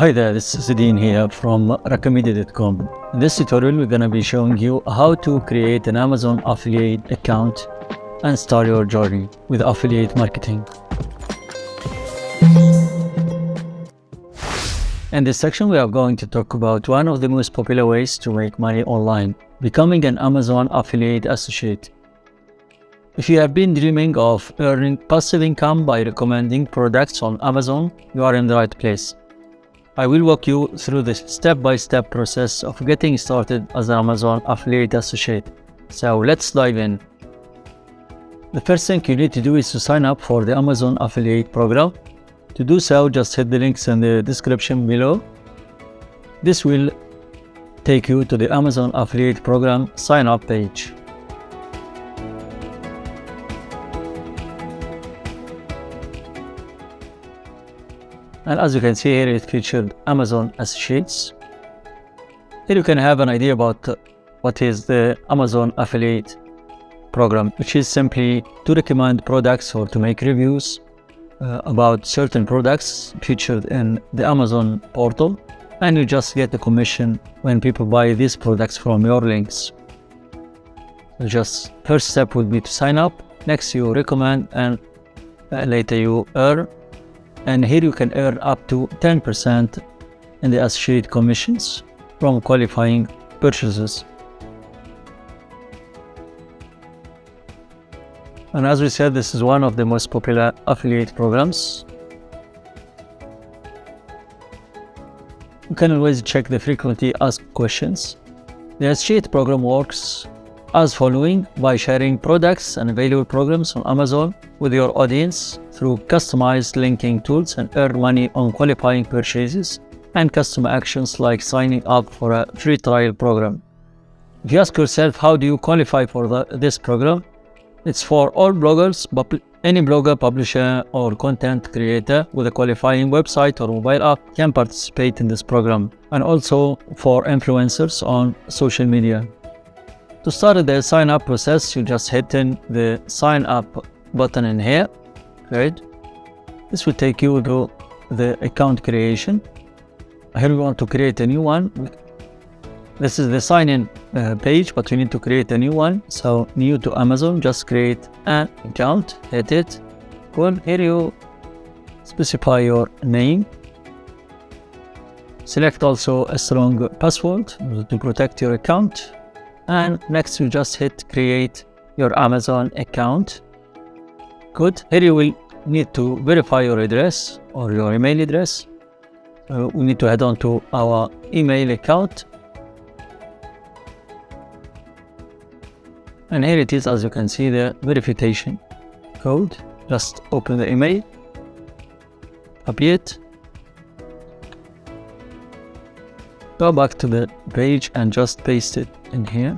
Hi there, this is Dean here from Raqmedia.com. In this tutorial, we're going to be showing you how to create an Amazon affiliate account and start your journey with affiliate marketing. In this section, we are going to talk about one of the most popular ways to make money online, becoming an Amazon affiliate associate. If you have been dreaming of earning passive income by recommending products on Amazon, you are in the right place. I will walk you through the step-by-step process of getting started as an Amazon affiliate associate. So let's dive in. The first thing you need to do is to sign up for the Amazon affiliate program. To do so, just hit the links in the description below. This will take you to the Amazon affiliate program sign up page. And as you can see here, it featured Amazon Associates. Here you can have an idea about what is the Amazon Affiliate Program, which is simply to recommend products or to make reviews about certain products featured in the Amazon portal, and you just get a commission when people buy these products from your links. So first step would be to sign up, next you recommend, and later you earn. And here you can earn up to 10% in the associate commissions from qualifying purchases. And as we said, this is one of the most popular affiliate programs. You can always check the frequently asked questions. The associate program works as following: by sharing products and valuable programs on Amazon with your audience through customized linking tools, and earn money on qualifying purchases and custom actions like signing up for a free trial program. If you ask yourself, how do you qualify for this program? It's for all bloggers, but any blogger, publisher, or content creator with a qualifying website or mobile app can participate in this program, and also for influencers on social media. To start the sign up process, you just hit in the sign up button in here. Right? This will take you to the account creation. Here we want to create a new one. This is the sign in page, but we need to create a new one. So new to Amazon, just create an account, hit it. Cool. Here you specify your name. Select also a strong password to protect your account. And next you just hit create your Amazon account. Good. Here you will need to verify your address or your email address. We need to head on to our email account. And here it is, as you can see, the verification code. Just open the email, copy it, go back to the page and just paste it in here.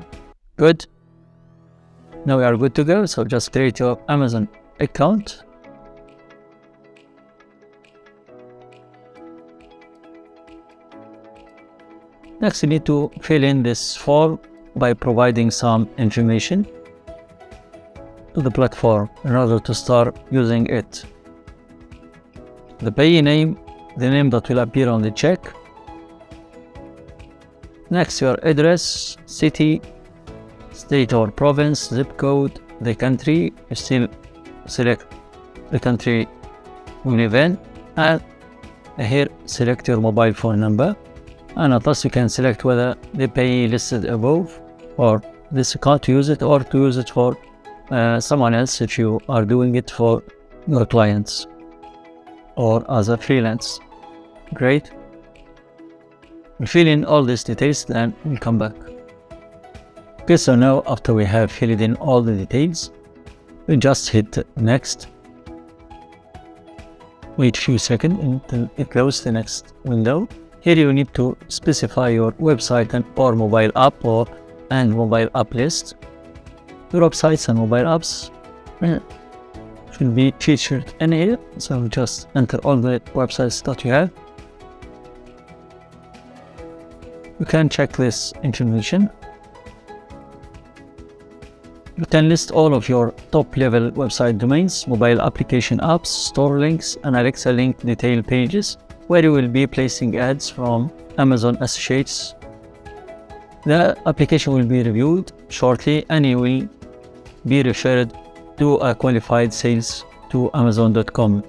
Good. Now we are good to go. So just create your Amazon account. Next, you need to fill in this form by providing some information to the platform in order to start using it. The payee name, the name that will appear on the check. Next, your address, city, state or province, zip code, the country. You still select the country you live in, and here select your mobile phone number. And at last you can select whether the payee listed above or this account to use it, or to use it for someone else if you are doing it for your clients or as a freelance. Great. We'll fill in all these details, then we'll come back. Okay, so now after we have filled in all the details, we just hit next. Wait a few seconds until it closes the next window. Here you need to specify your website or mobile app and mobile app list. Your websites and mobile apps should be featured in here. So just enter all the websites that you have. You can check this information. You can list all of your top level website domains, mobile application apps, store links, and Alexa link detail pages. where you will be placing ads from Amazon Associates. The application will be reviewed shortly and you will be referred to a qualified sales to Amazon.com.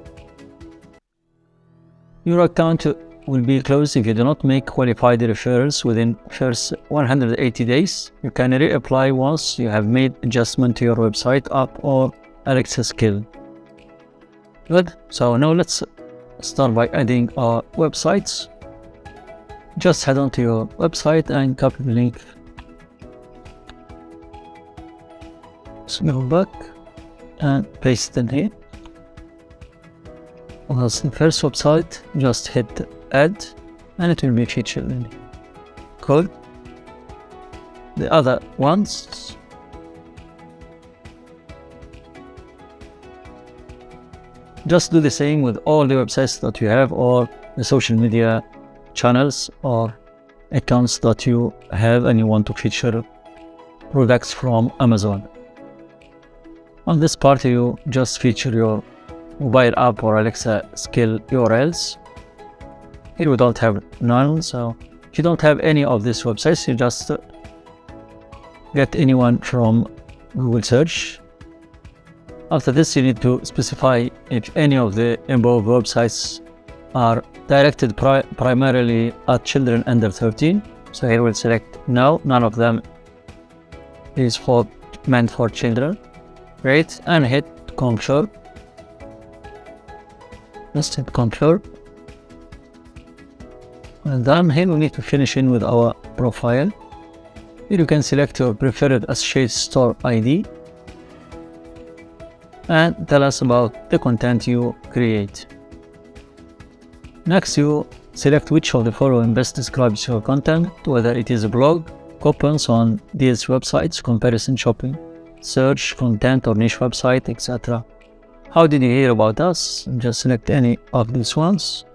Your account will be closed if you do not make qualified referrals within first 180 days. You can reapply once you have made adjustment to your website, app or Alexa skill. Good. So now let's start by adding our websites. Just head on to your website and copy the link. So go back and paste it in here. That's the first website. Just hit add and it will be featured in here. Cool. The other ones, just do the same with all the websites that you have or the social media channels or accounts that you have and you want to feature products from Amazon. On this part, you just feature your mobile app or Alexa skill URLs. Here we don't have none, so if you don't have any of these websites, you just get anyone from Google search. After this, you need to specify if any of the above websites are directed primarily at children under 13. So here we'll select no, none of them is meant for children. Great, and hit confirm. Let's hit confirm. And then here we need to finish in with our profile. Here you can select your preferred associate store ID and tell us about the content you create. Next, you select which of the following best describes your content, whether it is a blog, coupons on these websites, comparison shopping, search, content or niche website, etc. How did you hear about us? Just select any of these ones.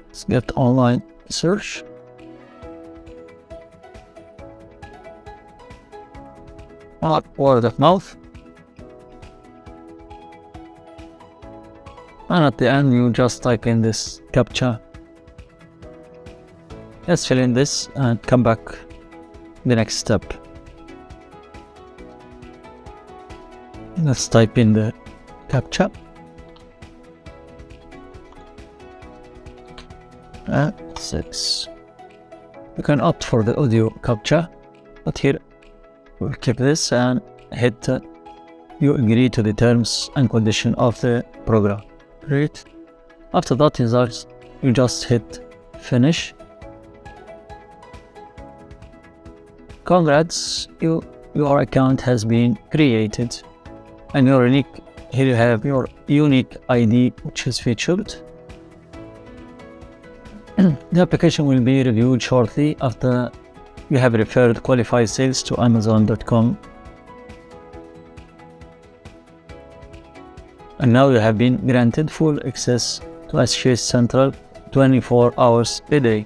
Let's get online search. Or word of mouth. And at the end, you just type in this CAPTCHA. Let's fill in this and come back the next step. Let's type in the CAPTCHA. 6. You can opt for the audio CAPTCHA, but here we'll keep this and hit you agree to the terms and condition of the program. Great. After that, you just hit finish. Congrats, your account has been created, and here you have your unique ID, which is featured. The application will be reviewed shortly after you have referred qualified sales to Amazon.com. And now you have been granted full access to Associates Central 24 hours a day.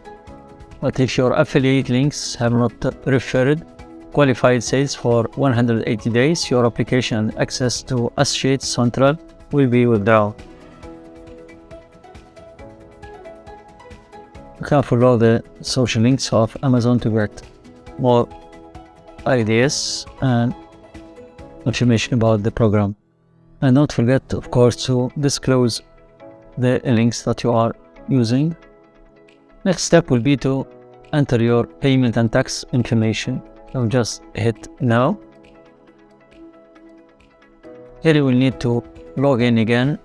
But if your affiliate links have not referred qualified sales for 180 days, your application and access to Associates Central will be withdrawn. You can follow the social links of Amazon to get more ideas and information about the program. And don't forget, of course, to disclose the links that you are using. Next step will be to enter your payment and tax information. So just hit now. Here you will need to log in again.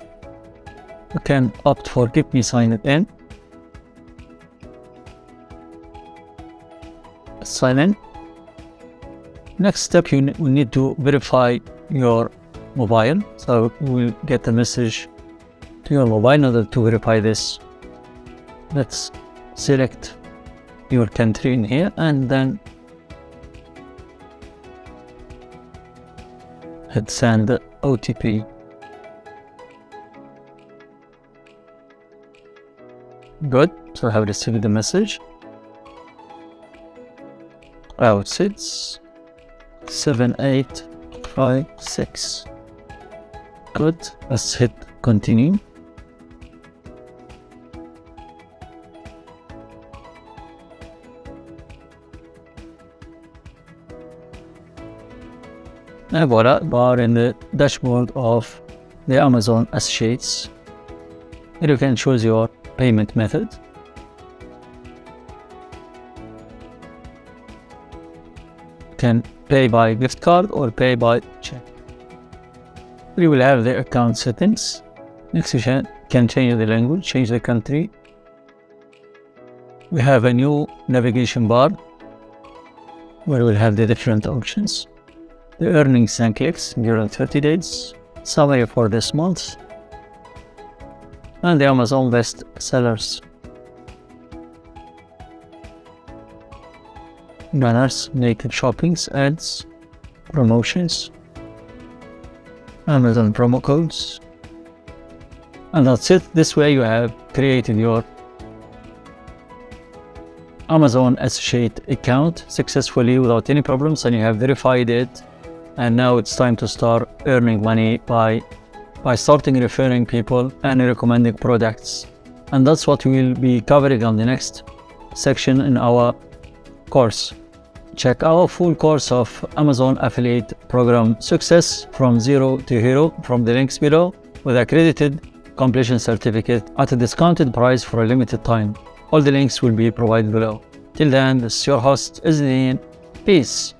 You can opt for keep me signed in. Sign in. Next step, you will need to verify your mobile. So you will get a message to your mobile in order to verify this. Let's select your country in here and then hit send OTP. Good, so I have received the message. It's 7856. good. Let's hit continue. And voila, we are in the dashboard of the Amazon Associates. Here you can choose your payment method. You can pay by gift card or pay by check. We will have the account settings. Next, you can change the language, change the country. We have a new navigation bar where we'll have the different options. The earnings and clicks during 30 days, summary for this month, and the Amazon best sellers. Banners, native shoppings, ads, promotions, Amazon promo codes, and that's it. This way you have created your Amazon Associate account successfully without any problems, and you have verified it. And now it's time to start earning money by starting referring people and recommending products. And that's what we will be covering on the next section in our course. Check our full course of Amazon Affiliate Program Success from Zero to Hero from the links below, with accredited completion certificate at a discounted price for a limited time. All the links will be provided below. Till then, this is your host, Izdin. Peace.